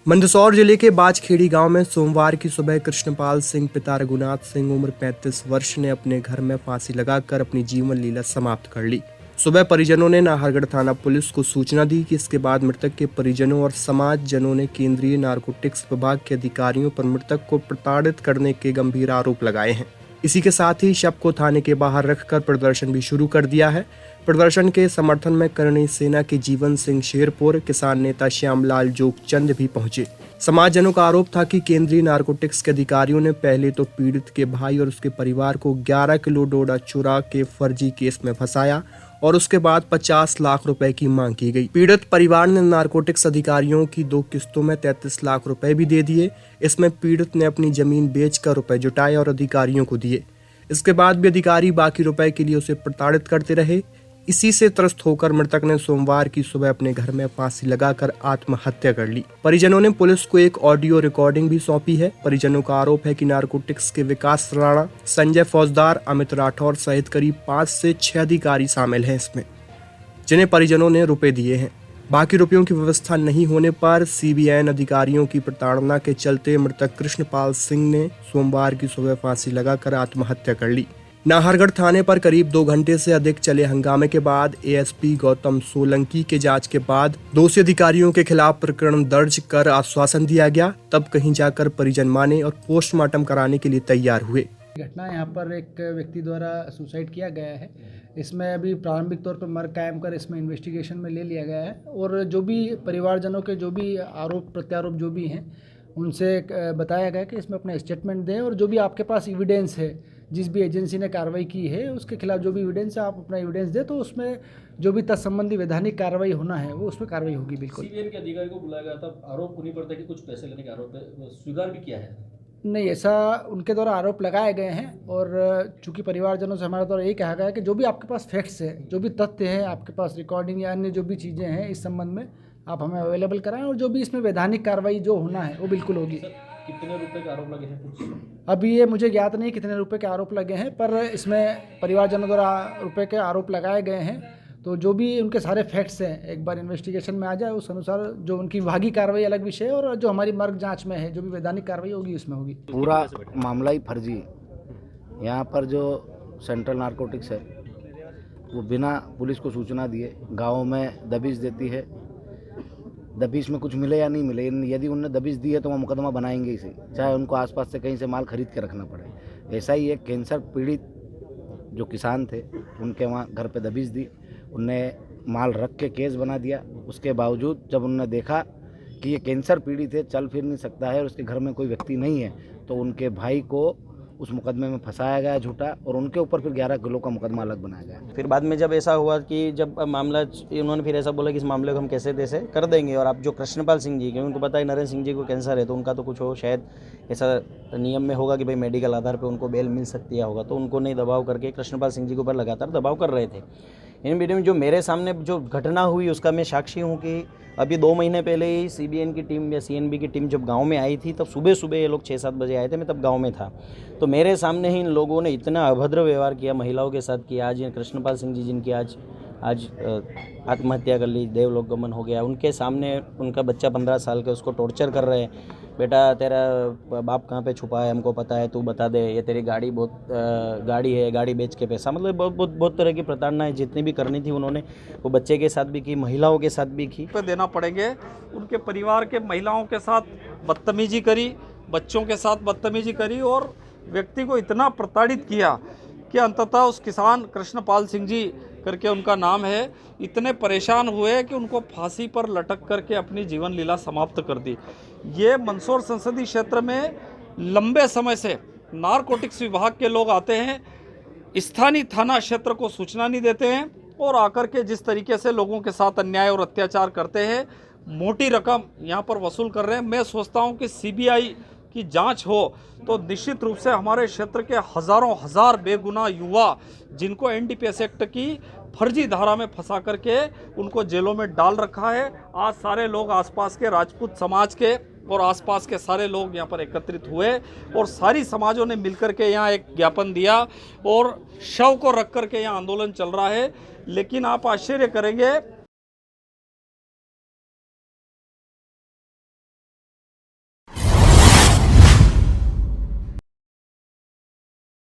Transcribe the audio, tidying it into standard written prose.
मंदसौर जिले के बाजखेड़ी गांव में सोमवार की सुबह कृष्णपाल सिंह पिता रघुनाथ सिंह उम्र 35 वर्ष ने अपने घर में फांसी लगाकर अपनी जीवन लीला समाप्त कर ली। सुबह परिजनों ने नाहरगढ़ थाना पुलिस को सूचना दी कि इसके बाद मृतक के परिजनों और समाज जनों ने केंद्रीय नारकोटिक्स विभाग के अधिकारियों पर मृतक को प्रताड़ित करने के गंभीर आरोप लगाए हैं। इसी के साथ ही शव को थाने के बाहर रखकर प्रदर्शन भी शुरू कर दिया है। प्रदर्शन के समर्थन में करणी सेना के जीवन सिंह शेरपुर, किसान नेता श्यामलाल जोगचंद भी पहुंचे। समाजजनों का आरोप था कि केंद्रीय नारकोटिक्स के अधिकारियों ने पहले तो पीड़ित के भाई और उसके परिवार को 11 किलो डोडा चुरा के फर्जी केस में फंसाया और उसके बाद 50 लाख रुपए की मांग की गई। पीड़ित परिवार ने नारकोटिक्स अधिकारियों की 2 किस्तों में 33 लाख रुपए भी दे दिए। इसमें पीड़ित ने अपनी जमीन बेचकर रुपए जुटाए और अधिकारियों को दिए। इसके बाद भी अधिकारी बाकी रुपए के लिए उसे प्रताड़ित करते रहे। इसी से त्रस्त होकर मृतक ने सोमवार की सुबह अपने घर में फांसी लगाकर आत्महत्या कर ली। परिजनों ने पुलिस को एक ऑडियो रिकॉर्डिंग भी सौंपी है। परिजनों का आरोप है कि नारकोटिक्स के विकास राणा, संजय फौजदार, अमित राठौर सहित करीब 5 से 6 अधिकारी शामिल हैं इसमें, जिन्हें परिजनों ने रुपए दिए हैं। बाकी रुपयों की व्यवस्था नहीं होने पर सीबीआई अधिकारियों की प्रताड़ना के चलते मृतक कृष्णपाल सिंह ने सोमवार की सुबह फांसी लगाकर आत्महत्या कर ली। नाहरगढ़ थाने पर करीब 2 घंटे से अधिक चले हंगामे के बाद एएसपी गौतम सोलंकी के जांच के बाद दोषी अधिकारियों के खिलाफ प्रकरण दर्ज कर आश्वासन दिया गया। तब कहीं जाकर परिजन माने और पोस्टमार्टम कराने के लिए तैयार हुए। घटना यहाँ पर एक व्यक्ति द्वारा सुसाइड किया गया है। इसमें अभी प्रारंभिक तौर पर मर्ग कायम कर इसमें इन्वेस्टिगेशन में ले लिया गया है और जो भी परिवारजनों के जो भी आरोप प्रत्यारोप जो भी हैं उनसे बताया गया कि इसमें अपना स्टेटमेंट दें और जो भी आपके पास एविडेंस है, जिस भी एजेंसी ने कार्रवाई की है उसके खिलाफ जो भी एविडेंस है आप अपना एविडेंस दें, तो उसमें जो भी तत्संबंधी वैधानिक कार्रवाई होना है वो उसमें कार्रवाई होगी। बिल्कुल सीबीआई के अधिकारी को बुलाया गया था, आरोप नहीं पड़ता कि कुछ पैसे लेने के आरोप है, वो स्वीकार भी किया है? नहीं, ऐसा उनके द्वारा आरोप लगाए गए हैं और चूंकि परिवारजनों से हमारे द्वारा यही कहा गया है कि जो भी आपके पास फैक्ट्स है, जो भी तथ्य हैं आपके पास, रिकॉर्डिंग या अन्य जो भी चीज़ें हैं इस संबंध में आप हमें अवेलेबल कराएं और जो भी इसमें वैधानिक कार्रवाई जो होना है वो बिल्कुल होगी। कितने रुपए के आरोप लगे हैं कुछ? अभी ये मुझे ज्ञात नहीं कितने रुपए के आरोप लगे हैं, पर इसमें परिवारजनों द्वारा रुपए के आरोप लगाए गए हैं। तो जो भी उनके सारे फैक्ट्स हैं एक बार इन्वेस्टिगेशन में आ जाए, उस अनुसार जो उनकी विभागीय कार्रवाई अलग विषय है और जो हमारी मर्ग जांच में है जो भी वैधानिक कार्रवाई होगी उसमें होगी। पूरा मामला ही फर्जी। यहाँ पर जो सेंट्रल नारकोटिक्स है वो बिना पुलिस को सूचना दिए गाँव में दबिश देती है। दबिश में कुछ मिले या नहीं मिले, यदि उनने दबिश दी है तो वो मुकदमा बनाएंगे ही सही, चाहे उनको आसपास से कहीं से माल खरीद के रखना पड़े। ऐसा ही एक कैंसर पीड़ित जो किसान थे उनके वहाँ घर पे दबिश दी, उनने माल रख के केस बना दिया। उसके बावजूद जब उन्होंने देखा कि ये कैंसर पीड़ित है, चल फिर नहीं सकता है और उसके घर में कोई व्यक्ति नहीं है, तो उनके भाई को उस मुकदमे में फंसाया गया झूठा और उनके ऊपर फिर 11 किलो का मुकदमा अलग बनाया गया। फिर बाद में जब ऐसा हुआ कि जब मामला, उन्होंने फिर ऐसा बोला कि इस मामले को हम कैसे तैसे कर देंगे और आप जो कृष्णपाल सिंह जी के उनको पता है नरेंद्र सिंह जी को कैंसर है, तो उनका तो कुछ हो शायद ऐसा नियम में होगा कि भाई मेडिकल आधार पर उनको बेल मिल सकती है होगा, तो उनको नहीं दबाव करके कृष्णपाल सिंह जी के ऊपर लगातार दबाव कर रहे थे। इन वीडियो में जो मेरे सामने जो घटना हुई उसका मैं साक्षी हूँ कि अभी 2 महीने पहले ही सीबीएन की टीम या सीएनबी की टीम जब गांव में आई थी, तब सुबह सुबह ये लोग 6-7 बजे आए थे, मैं तब गांव में था। तो मेरे सामने ही इन लोगों ने इतना अभद्र व्यवहार किया महिलाओं के साथ कि आज कृष्णपाल सिंह जी जिनकी आज आत्महत्या कर ली, देवलोक गमन हो गया, उनके सामने उनका बच्चा 15 साल का, उसको टॉर्चर कर रहे हैं। बेटा तेरा बाप कहाँ पे छुपा है, हमको पता है, तू बता दे, ये तेरी गाड़ी गाड़ी है, गाड़ी बेच के पैसा, मतलब बहुत तरह की प्रताड़नाएं जितनी भी करनी थी उन्होंने वो बच्चे के साथ भी की, महिलाओं के साथ भी की। पे देना पड़ेंगे। उनके परिवार के महिलाओं के साथ बदतमीजी करी, बच्चों के साथ बदतमीजी करी और व्यक्ति को इतना प्रताड़ित किया कि अंततः उस किसान कृष्णपाल सिंह जी करके उनका नाम है, इतने परेशान हुए कि उनको फांसी पर लटक करके अपनी जीवन लीला समाप्त कर दी। ये मंदसौर संसदीय क्षेत्र में लंबे समय से नारकोटिक्स विभाग के लोग आते हैं, स्थानीय थाना क्षेत्र को सूचना नहीं देते हैं और आकर के जिस तरीके से लोगों के साथ अन्याय और अत्याचार करते हैं, मोटी रकम यहाँ पर वसूल कर रहे हैं। मैं सोचता हूँ कि सीबीआई की जांच हो तो निश्चित रूप से हमारे क्षेत्र के हजारों हजार बेगुनाह युवा जिनको एनडीपीएस एक्ट की फर्जी धारा में फंसा करके उनको जेलों में डाल रखा है, आज सारे लोग आसपास के राजपूत समाज के और आसपास के सारे लोग यहाँ पर एकत्रित हुए और सारी समाजों ने मिलकर के यहाँ एक ज्ञापन दिया और शव को रख करके यहाँ आंदोलन चल रहा है। लेकिन आप आश्चर्य करेंगे